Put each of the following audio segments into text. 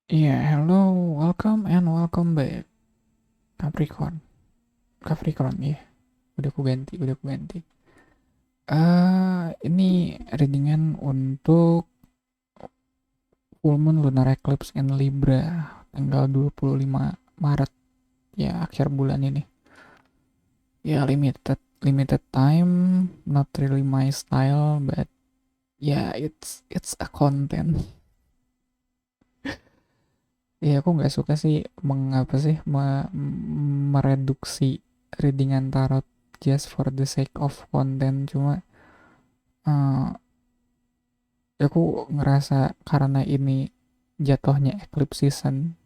Hello, welcome back. Capricorn, Capricorn, udah ku ganti. Ini readingan untuk full moon lunar eclipse in Libra tanggal 25 Maret, ya akhir bulan ini. Ya limited time, not really my style, but it's a content. Ya aku nggak suka sih mengapa sih mereduksi readingan tarot just for the sake of content. Cuma eh, aku ngerasa karena ini jatuhnya eclipse season,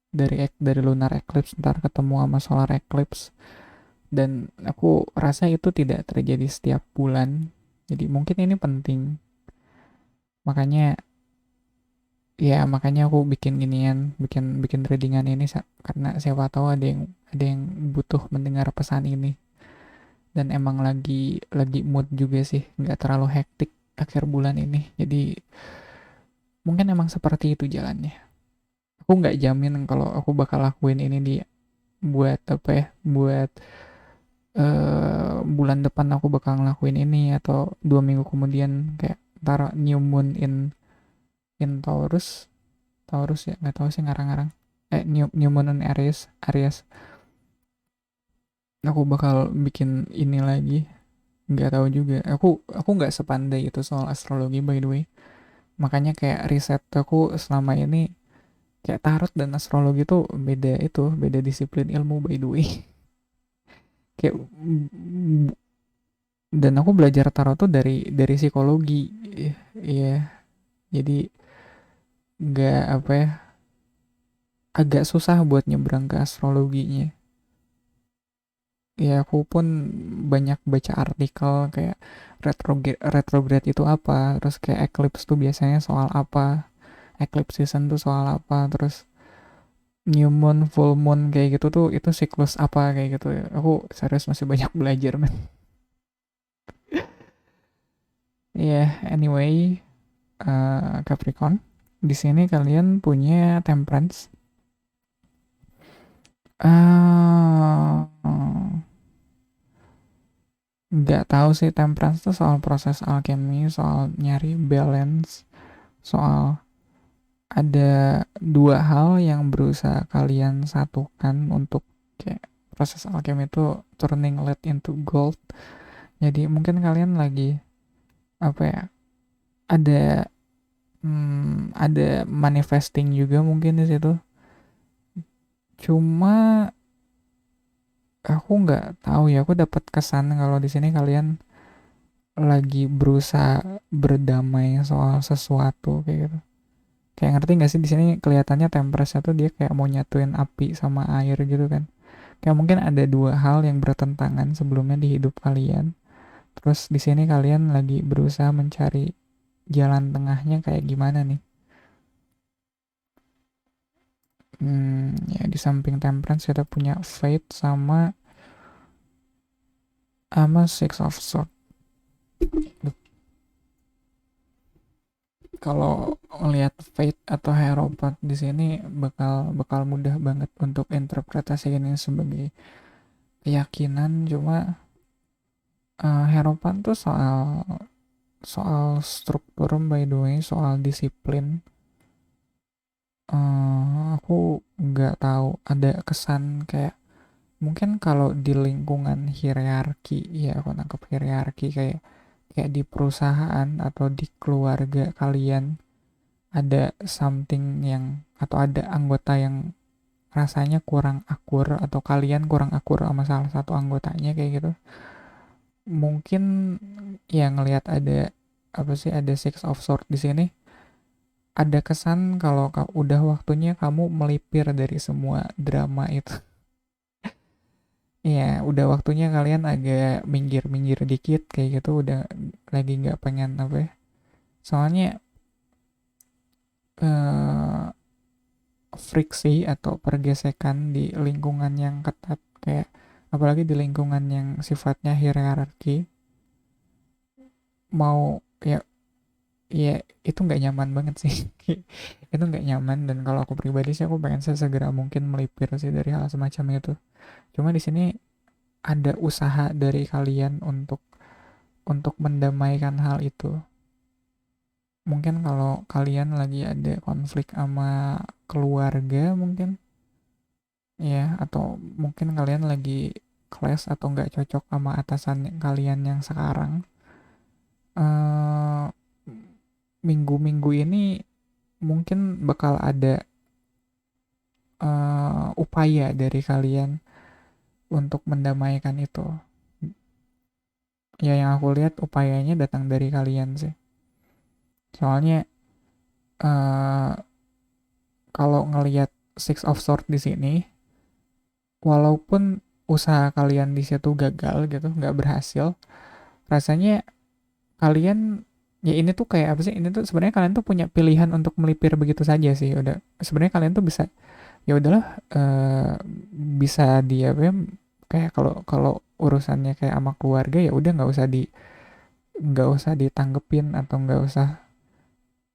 dari lunar eclipse ntar ketemu sama solar eclipse, dan aku rasa itu tidak terjadi setiap bulan, jadi mungkin ini penting. Makanya aku bikin ginian, bikin bikin readingan ini karena siapa tahu ada yang butuh mendengar pesan ini. Dan emang lagi mood juga sih, nggak terlalu hektik akhir bulan ini, jadi mungkin emang seperti itu jalannya. Aku nggak jamin kalau aku bakal lakuin ini buat apa ya, buat bulan depan aku bakal ngelakuin ini, atau 2 minggu kemudian kayak taruh new moon in Taurus. Taurus ya, nggak tahu sih ngarang-ngarang. New moon in Aries, aku bakal bikin ini lagi. Nggak tahu juga, aku nggak sepandai itu soal astrologi, by the way. Makanya kayak riset aku selama ini, kayak tarot dan astrologi tuh beda disiplin ilmu, by the way. Kayak dan aku belajar tarot tuh dari psikologi. Iya, jadi nggak apa ya, agak susah buat nyebrang ke astrologinya. Ya aku pun banyak baca artikel kayak retrograde itu apa, terus kayak eclipse tuh biasanya soal apa, eclipse season tuh soal apa, terus new moon, full moon kayak gitu tuh itu siklus apa kayak gitu ya. Aku serius masih banyak belajar, men. Anyway, Capricorn, di sini kalian punya Temperance. Ah, nggak tahu sih, Temperance tuh soal proses alchemy, soal nyari balance, soal ada dua hal yang berusaha kalian satukan untuk kayak proses alchemy itu turning lead into gold. Jadi mungkin kalian lagi apa ya, ada ada manifesting juga mungkin di situ. Cuma aku nggak tahu ya, aku dapat kesan kalau di sini kalian lagi berusaha berdamai soal sesuatu kayak gitu. Kayak ngerti nggak sih, di sini kelihatannya Temperance tuh dia kayak mau nyatuin api sama air gitu kan. Kayak mungkin ada dua hal yang bertentangan sebelumnya di hidup kalian. Terus di sini kalian lagi berusaha mencari jalan tengahnya kayak gimana nih. Ya di samping Temperance kita punya Fate sama Six of Swords. Kalau melihat Fate atau Hierophant di sini bakal bakal mudah banget untuk interpretasi ini sebagai keyakinan. Cuma Hierophant tuh soal soal struktur, by the way, soal disiplin. Aku nggak tahu, ada kesan kayak mungkin kalau di lingkungan hierarki, ya aku nangkep hierarki kayak kayak di perusahaan atau di keluarga kalian, ada something yang, atau ada anggota yang rasanya kurang akur, atau kalian kurang akur sama salah satu anggotanya kayak gitu. Mungkin ya ngelihat ada apa sih, ada Six of Swords di sini, ada kesan kalau udah waktunya kamu melipir dari semua drama itu. Ya udah waktunya kalian agak minggir-minggir dikit kayak gitu, udah lagi nggak pengen apa ya, soalnya eh, friksi atau pergesekan di lingkungan yang ketat, kayak apalagi di lingkungan yang sifatnya hierarki, mau ya ya itu nggak nyaman banget sih. Itu nggak nyaman, dan kalau aku pribadi sih aku pengen sesegera mungkin melipir sih dari hal semacam itu. Cuma di sini ada usaha dari kalian untuk mendamaikan hal itu. Mungkin kalau kalian lagi ada konflik sama keluarga mungkin, ya, atau mungkin kalian lagi clash atau nggak cocok sama atasan kalian yang sekarang, eh minggu-minggu ini mungkin bakal ada upaya dari kalian untuk mendamaikan itu. Ya, yang aku lihat upayanya datang dari kalian sih. Soalnya eh kalau ngelihat Six of Swords di sini, walaupun usaha kalian di situ gagal gitu, nggak berhasil, rasanya kalian, ya ini tuh kayak apa sih? Ini tuh sebenarnya kalian tuh punya pilihan untuk melipir begitu saja sih. Udah, sebenarnya kalian tuh bisa, ya udahlah, bisa dia apa ya, kayak kalau kalau urusannya kayak sama keluarga, ya udah nggak usah ditanggepin, atau nggak usah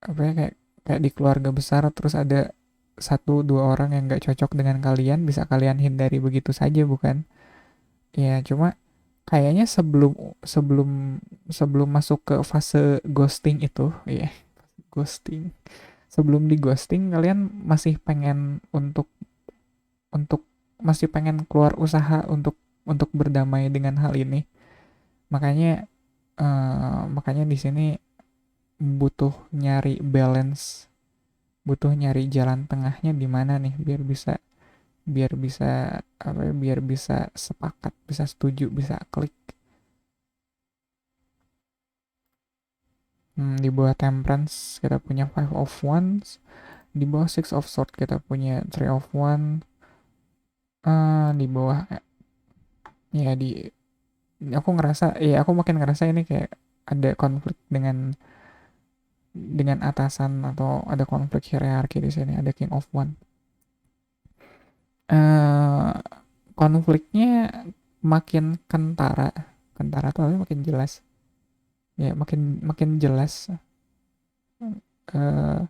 apa ya, kayak kayak di keluarga besar terus ada satu dua orang yang nggak cocok dengan kalian, bisa kalian hindari begitu saja, bukan? Ya cuma kayaknya sebelum sebelum sebelum masuk ke fase ghosting itu, ya, ghosting, sebelum di ghosting kalian masih pengen untuk masih pengen keluar usaha untuk berdamai dengan hal ini. Makanya makanya di sini butuh nyari balance, butuh nyari jalan tengahnya di mana nih, biar bisa apa ya, biar bisa sepakat, bisa setuju, bisa klik. Di bawah Temperance kita punya Five of Wands, di bawah Six of Swords kita punya Three of Wands, di bawah, ya, aku makin ngerasa ini kayak ada konflik dengan atasan, atau ada konflik hierarki di sini, ada King of Wands. eh Konfliknya makin kentara, kentara tuh harusnya makin jelas, ya, makin makin jelas. eh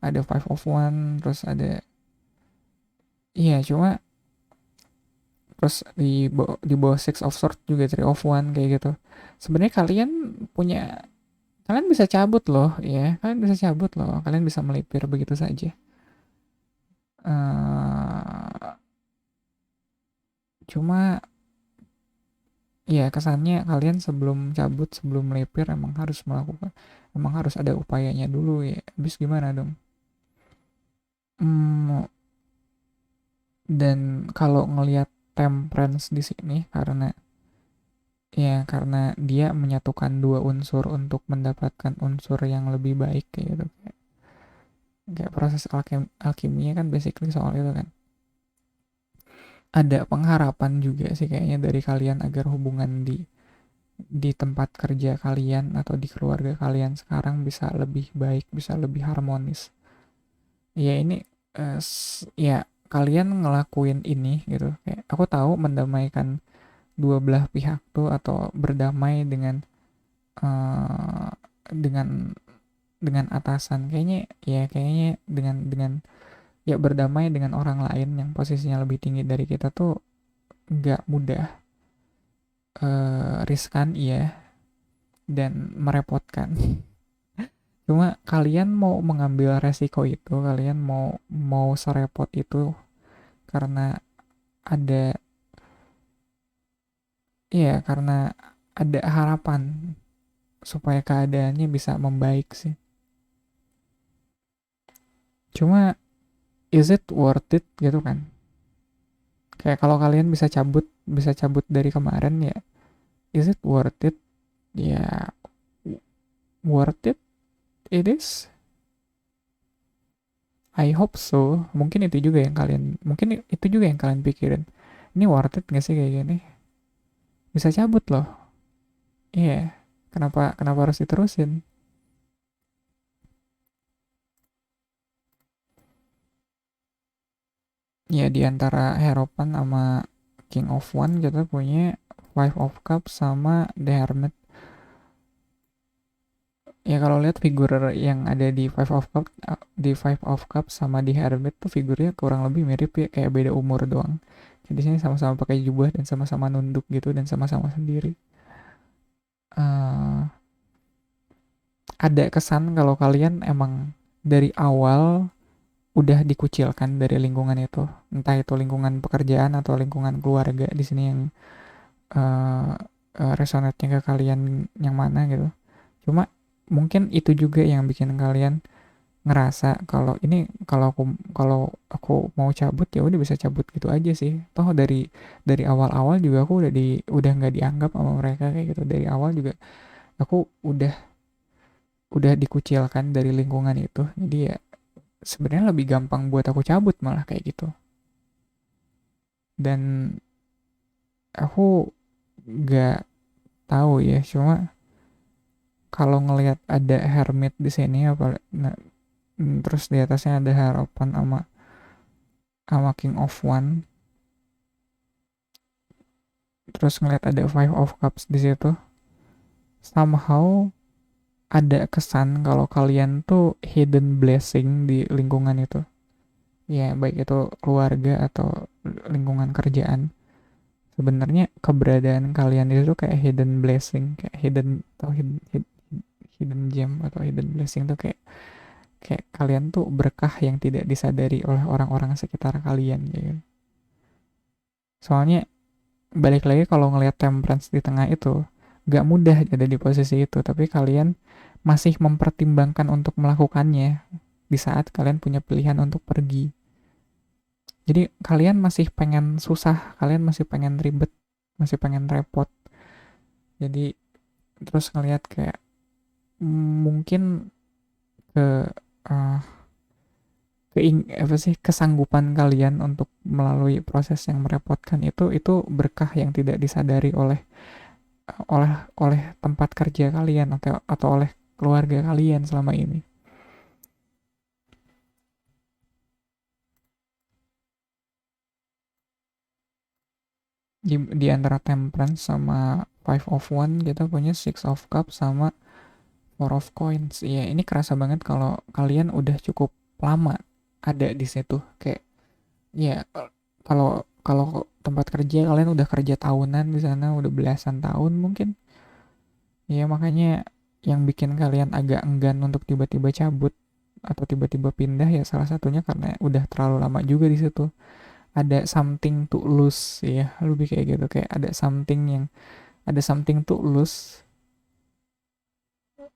ada Five of One, terus ada, iya, cuma terus di bawah Six of Swords juga Three of One kayak gitu. Sebenarnya kalian bisa cabut loh, ya, kalian bisa cabut loh, kalian bisa melipir begitu saja. eh Cuma ya kesannya kalian sebelum cabut, sebelum melipir, emang harus ada upayanya dulu, ya. Habis gimana dong? Hmm, dan kalau ngelihat Temperance di sini, karena dia menyatukan dua unsur untuk mendapatkan unsur yang lebih baik kayak gitu. Kayak proses alkiminya kan basically soal itu kan. Ada pengharapan juga sih kayaknya dari kalian agar hubungan di tempat kerja kalian atau di keluarga kalian sekarang bisa lebih baik, bisa lebih harmonis. Ya ini, ya, kalian ngelakuin ini gitu. Kayak aku tahu mendamaikan dua belah pihak tuh, atau berdamai eh, dengan dengan atasan, kayaknya dengan ya, berdamai dengan orang lain yang posisinya lebih tinggi dari kita tuh nggak mudah, riskan, iya, dan merepotkan. Cuma kalian mau mengambil resiko itu, kalian mau mau serepot itu karena ada, karena ada harapan supaya keadaannya bisa membaik sih. Cuma is it worth it gitu kan? Kayak kalau kalian bisa cabut dari kemarin, ya, is it worth it? Ya, worth it, it is. I hope so. Mungkin itu juga yang kalian pikirin. Ini worth it gak sih kayak gini? Bisa cabut loh. Iya. Yeah. Kenapa kenapa harus diterusin? Ya, di antara Hierophant sama King of One kita punya Five of Cups sama The Hermit. Ya kalau lihat figur yang ada di Five of Cups sama di Hermit tuh figurnya kurang lebih mirip ya, kayak beda umur doang. Jadi sini sama-sama pakai jubah dan sama-sama nunduk gitu dan sama-sama sendiri. Eh, ada kesan kalau kalian emang dari awal udah dikucilkan dari lingkungan itu, entah itu lingkungan pekerjaan atau lingkungan keluarga. Di sini yang eh resonate-nya ke kalian yang mana gitu. Cuma mungkin itu juga yang bikin kalian ngerasa kalau ini, kalau aku mau cabut ya udah bisa cabut gitu aja sih. Toh dari awal-awal juga aku udah nggak dianggap sama mereka kayak gitu. Dari awal juga aku udah dikucilkan dari lingkungan itu. Jadi ya sebenarnya lebih gampang buat aku cabut malah kayak gitu. Dan aku nggak tahu ya, cuma kalau ngelihat ada hermit di sini apa, nah, terus di atasnya ada harapan sama king of one, terus ngelihat ada five of cups di situ, somehow ada kesan kalau kalian tuh hidden blessing di lingkungan itu. Ya baik itu keluarga atau lingkungan kerjaan. Sebenarnya keberadaan kalian itu kayak hidden blessing, kayak hidden gem atau hidden blessing tuh kayak kayak kalian tuh berkah yang tidak disadari oleh orang-orang sekitar kalian gitu. Soalnya balik lagi kalau ngelihat temperance di tengah itu gak mudah ada di posisi itu, tapi kalian masih mempertimbangkan untuk melakukannya di saat kalian punya pilihan untuk pergi. Jadi kalian masih pengen susah, kalian masih pengen ribet, masih pengen repot. Jadi terus ngelihat kayak mungkin ke uh, apa sih, kesanggupan kalian untuk melalui proses yang merepotkan itu berkah yang tidak disadari oleh oleh oleh tempat kerja kalian atau oleh keluarga kalian selama ini. Di antara temperance sama five of one kita punya six of cups sama four of coins. Iya, ini kerasa banget kalau kalian udah cukup lama ada di situ. Kayak ya, kalau kalau tempat kerja kalian udah kerja tahunan di sana, udah belasan tahun mungkin. Ya makanya yang bikin kalian agak enggan untuk tiba-tiba cabut atau tiba-tiba pindah ya salah satunya karena udah terlalu lama juga di situ. Ada something to lose ya, lebih kayak gitu, kayak ada something to lose.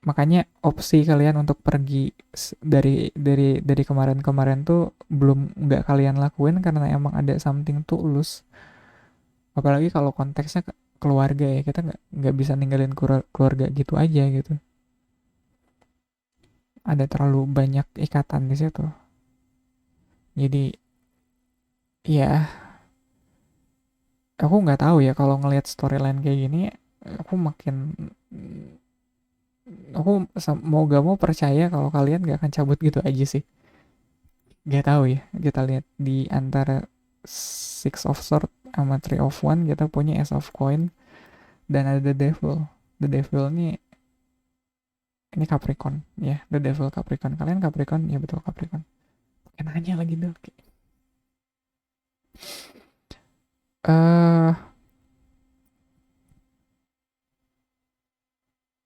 Makanya opsi kalian untuk pergi dari kemarin-kemarin tuh belum nggak kalian lakuin karena emang ada something to lose. Apalagi kalau konteksnya keluarga ya, kita nggak bisa ninggalin keluarga gitu aja gitu. Ada terlalu banyak ikatan di situ. Jadi ya aku nggak tahu ya, kalau ngelihat storyline kayak gini aku makin, aku mau gak mau percaya kalau kalian gak akan cabut gitu aja sih. Gak tahu ya, kita lihat di antara six of sword sama three of one kita punya ace of coin dan ada the devil. The devil ini Capricorn ya, the devil Capricorn. Kalian Capricorn ya, betul Capricorn. Kayak nanya lagi dong. Eh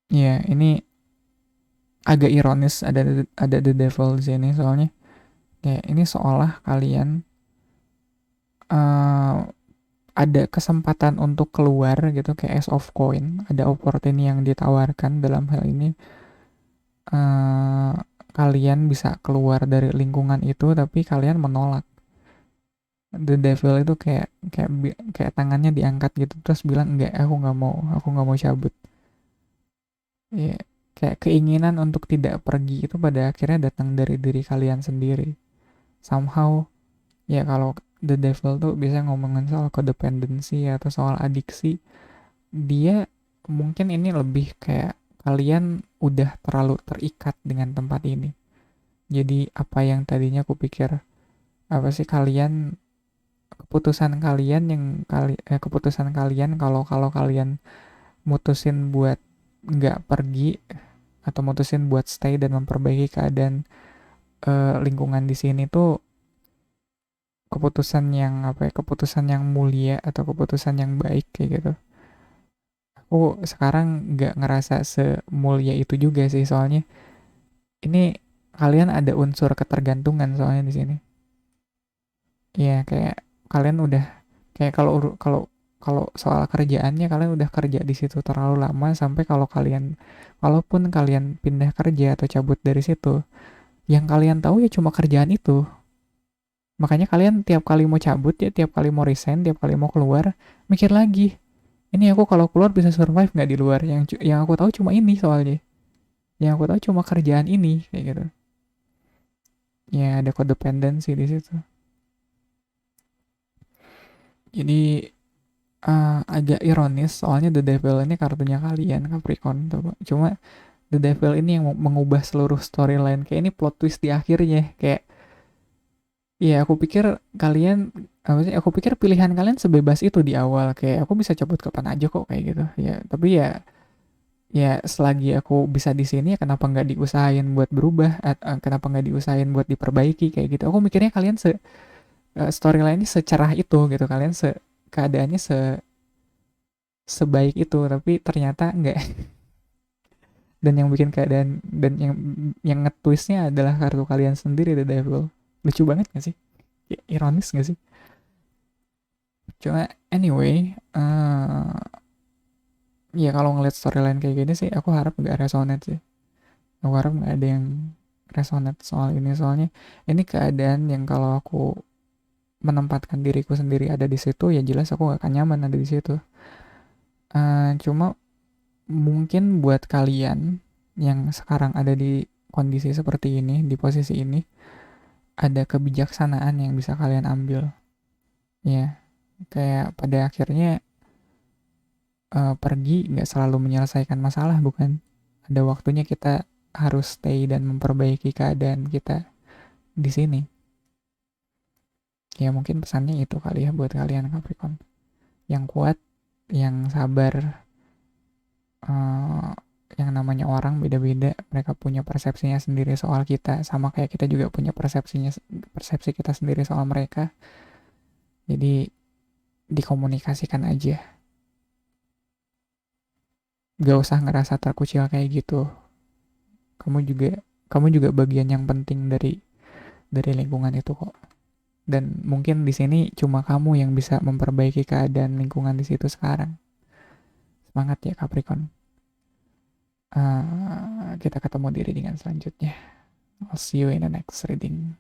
ya ini agak ironis ada the devil di sini, soalnya kayak ini seolah kalian eh ada kesempatan untuk keluar gitu, kayak Ace of Coin, ada opportunity yang ditawarkan dalam hal ini. eh Kalian bisa keluar dari lingkungan itu tapi kalian menolak. The Devil itu kayak tangannya diangkat gitu terus bilang enggak, aku nggak mau cabut ya. Kayak keinginan untuk tidak pergi itu pada akhirnya datang dari diri kalian sendiri somehow. Ya kalau The Devil tuh biasanya ngomongin soal codependency atau soal adiksi. Dia mungkin ini lebih kayak kalian udah terlalu terikat dengan tempat ini. Jadi apa yang tadinya aku pikir, apa sih kalian, keputusan kalian kalau kalau kalian mutusin buat nggak pergi atau mutusin buat stay dan memperbaiki keadaan lingkungan di sini tuh keputusan yang apa ya, keputusan yang mulia atau keputusan yang baik kayak gitu. Aku sekarang nggak ngerasa semulia itu juga sih, soalnya ini kalian ada unsur ketergantungan soalnya di sini. Iya, kayak kalian udah kayak kalau kalau soal kerjaannya kalian udah kerja di situ terlalu lama sampai kalau kalian kalaupun kalian pindah kerja atau cabut dari situ, yang kalian tahu ya cuma kerjaan itu. Makanya kalian tiap kali mau cabut ya, tiap kali mau resign, tiap kali mau keluar, mikir lagi. Ini aku kalau keluar bisa survive nggak di luar? Yang aku tahu cuma ini soalnya. Yang aku tahu cuma kerjaan ini kayak gitu. Ya ada codependency di situ. Jadi agak ironis soalnya The Devil ini kartunya kalian Capricorn tuh Pak. Cuma The Devil ini yang mengubah seluruh storyline. Kayak ini plot twist di akhirnya. Kayak ya aku pikir kalian apa sih? Aku pikir pilihan kalian sebebas itu di awal. Kayak aku bisa cabut kapan aja kok kayak gitu. Ya tapi ya selagi aku bisa di sini ya kenapa nggak diusahain buat berubah? Kenapa nggak diusahain buat diperbaiki kayak gitu? Aku mikirnya kalian storyline ini secerah itu gitu. Kalian keadaannya sebaik itu tapi ternyata enggak. Dan yang bikin keadaan dan yang nge-twistnya adalah kartu kalian sendiri, The Devil. Lucu banget gak sih? Ya, ironis gak sih? Cuma anyway, ya kalau ngeliat storyline kayak gini sih aku harap gak resonate sih. Aku harap gak ada yang resonate soal ini, soalnya ini keadaan yang kalau aku menempatkan diriku sendiri ada di situ ya jelas aku gak akan nyaman ada di situ. Cuma mungkin buat kalian yang sekarang ada di kondisi seperti ini, di posisi ini, ada kebijaksanaan yang bisa kalian ambil. Ya, kayak pada akhirnya pergi nggak selalu menyelesaikan masalah, bukan? Ada waktunya kita harus stay dan memperbaiki keadaan kita di sini. Ya mungkin pesannya itu kali ya buat kalian Capricorn. Yang kuat, yang sabar, eh, yang namanya orang beda-beda, mereka punya persepsinya sendiri soal kita, sama kayak kita juga punya persepsi kita sendiri soal mereka. Jadi dikomunikasikan aja, gak usah ngerasa terkucil kayak gitu. Kamu juga bagian yang penting dari lingkungan itu kok. Dan mungkin di sini cuma kamu yang bisa memperbaiki keadaan lingkungan di situ sekarang. Semangat ya Capricorn. Kita ketemu di readingan selanjutnya. I'll see you in the next reading.